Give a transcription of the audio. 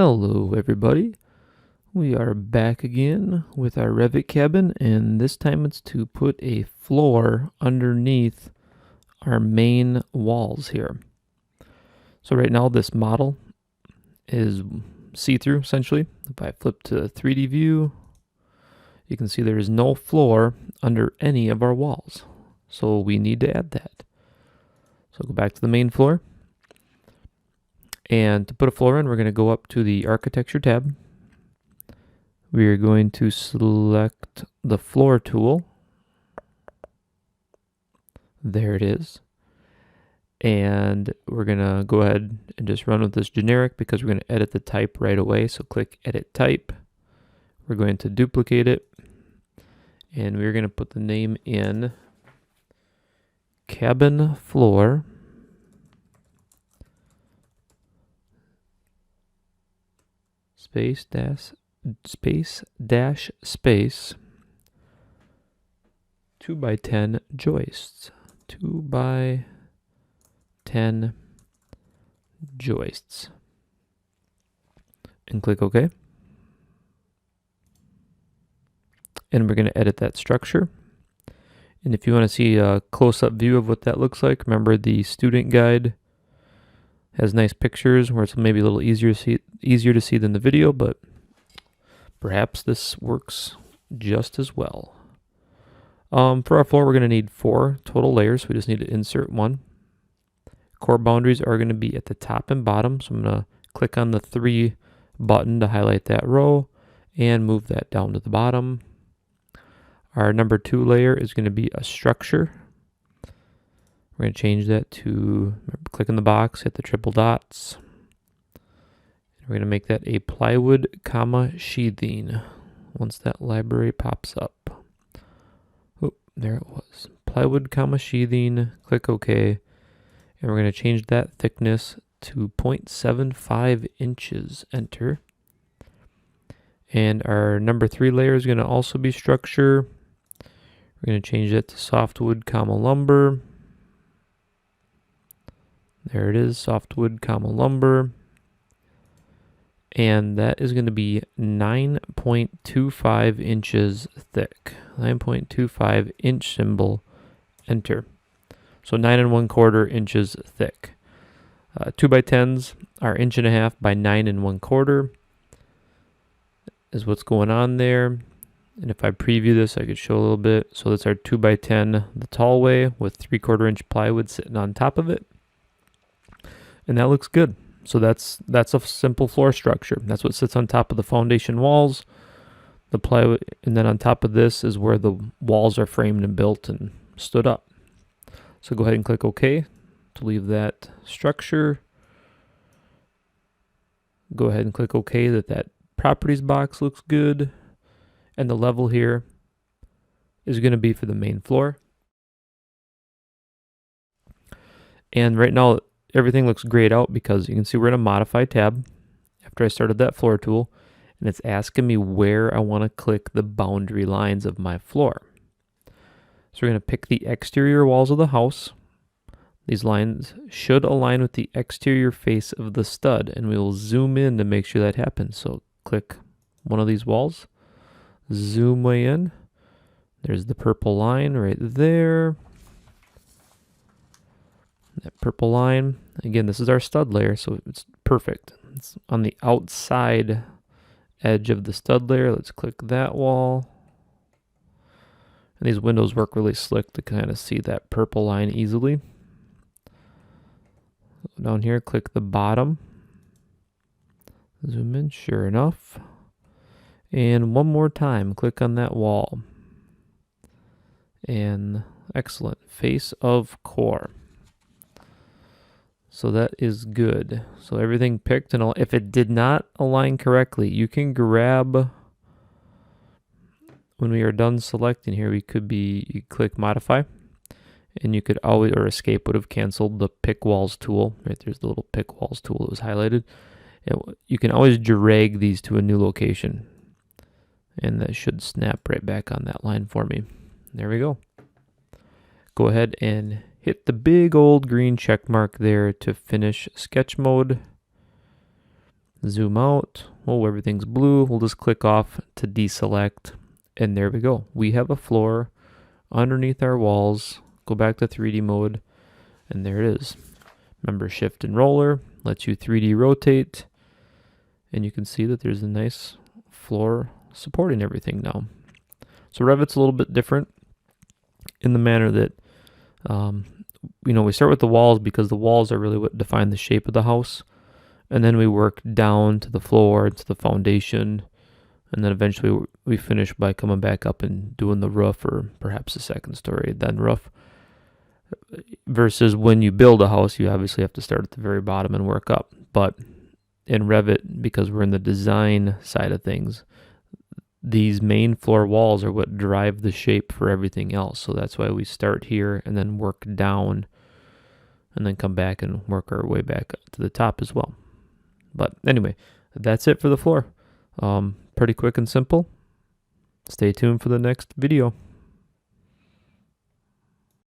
Hello everybody, we are back again with our Revit cabin, and this time it's to put a floor underneath our main walls here. So right now this model is see-through essentially. If I flip to 3D view, you can see there is no floor under any of our walls. So we need to add that. So go back to the main floor. And to put a floor in, we're going to go up to the Architecture tab. We are going to select the Floor tool. There it is. And we're going to go ahead and just run with this generic because we're going to edit the type right away. So click Edit Type. We're going to duplicate it. And we're going to put the name in Cabin Floor. Space dash space 2x10 joists. 2x10 joists. And click OK. And we're going to edit that structure. And if you want to see a close-up view of what that looks like, remember the student guide has nice pictures where it's maybe a little easier to see than the video, but perhaps this works just as well. For our floor, we're going to need 4 total layers. We just need to insert one. Core boundaries are going to be at the top and bottom, so I'm going to click on the 3 button to highlight that row and move that down to the bottom. Our number 2 layer is going to be a structure. We're going to change that to, remember, click in the box, hit the triple dots. We're going to make that a plywood, sheathing. Once that library pops up. Oh, there it was. Plywood, sheathing. Click OK. And we're going to change that thickness to 0.75 inches. Enter. And our number 3 layer is going to also be structure. We're going to change that to softwood, lumber. There it is, softwood, lumber. And that is going to be 9.25 inches thick. 9.25 inch symbol, enter. So 9 1/4 inches thick. 2x10s are 1.5 by 9 1/4 is what's going on there. And if I preview this, I could show a little bit. So that's our 2x10 the tall way with 3/4 inch plywood sitting on top of it. And that looks good. So that's a simple floor structure. That's what sits on top of the foundation walls, the plywood, and then on top of this is where the walls are framed and built and stood up. So go ahead and click OK to leave that structure. Go ahead and click OK that properties box looks good. And the level here is going to be for the main floor. And right now, everything looks grayed out because you can see we're in a modify tab after I started that floor tool, and it's asking me where I want to click the boundary lines of my floor. So we're going to pick the exterior walls of the house. These lines should align with the exterior face of the stud, and we will zoom in to make sure that happens. So click one of these walls, zoom way in. There's the purple line right there. That purple line, again, this is our stud layer, so it's perfect. It's on the outside edge of the stud layer. Let's click that wall. And these windows work really slick to kind of see that purple line easily. Down here, click the bottom. Zoom in, sure enough. And one more time, click on that wall. And excellent, face of core. So that is good. So everything picked, and if it did not align correctly, you can grab, when we are done selecting here, you click modify, and you could always, or escape would have canceled the pick walls tool. Right there's the little pick walls tool that was highlighted. You can always drag these to a new location, and that should snap right back on that line for me. There we go. Go ahead and hit the big old green check mark there to finish sketch mode. Zoom out. Oh, everything's blue. We'll just click off to deselect. And there we go. We have a floor underneath our walls. Go back to 3D mode. And there it is. Remember, shift and roller lets you 3D rotate. And you can see that there's a nice floor supporting everything now. So Revit's a little bit different in the manner that, we start with the walls because the walls are really what define the shape of the house. And then we work down to the floor, to the foundation. And then eventually we finish by coming back up and doing the roof, or perhaps the second story, then roof. Versus when you build a house, you obviously have to start at the very bottom and work up. But in Revit, because we're in the design side of things, these main floor walls are what drive the shape for everything else. So that's why we start here and then work down and then come back and work our way back to the top as well. But anyway, that's it for the floor. Pretty quick and simple. Stay tuned for the next video.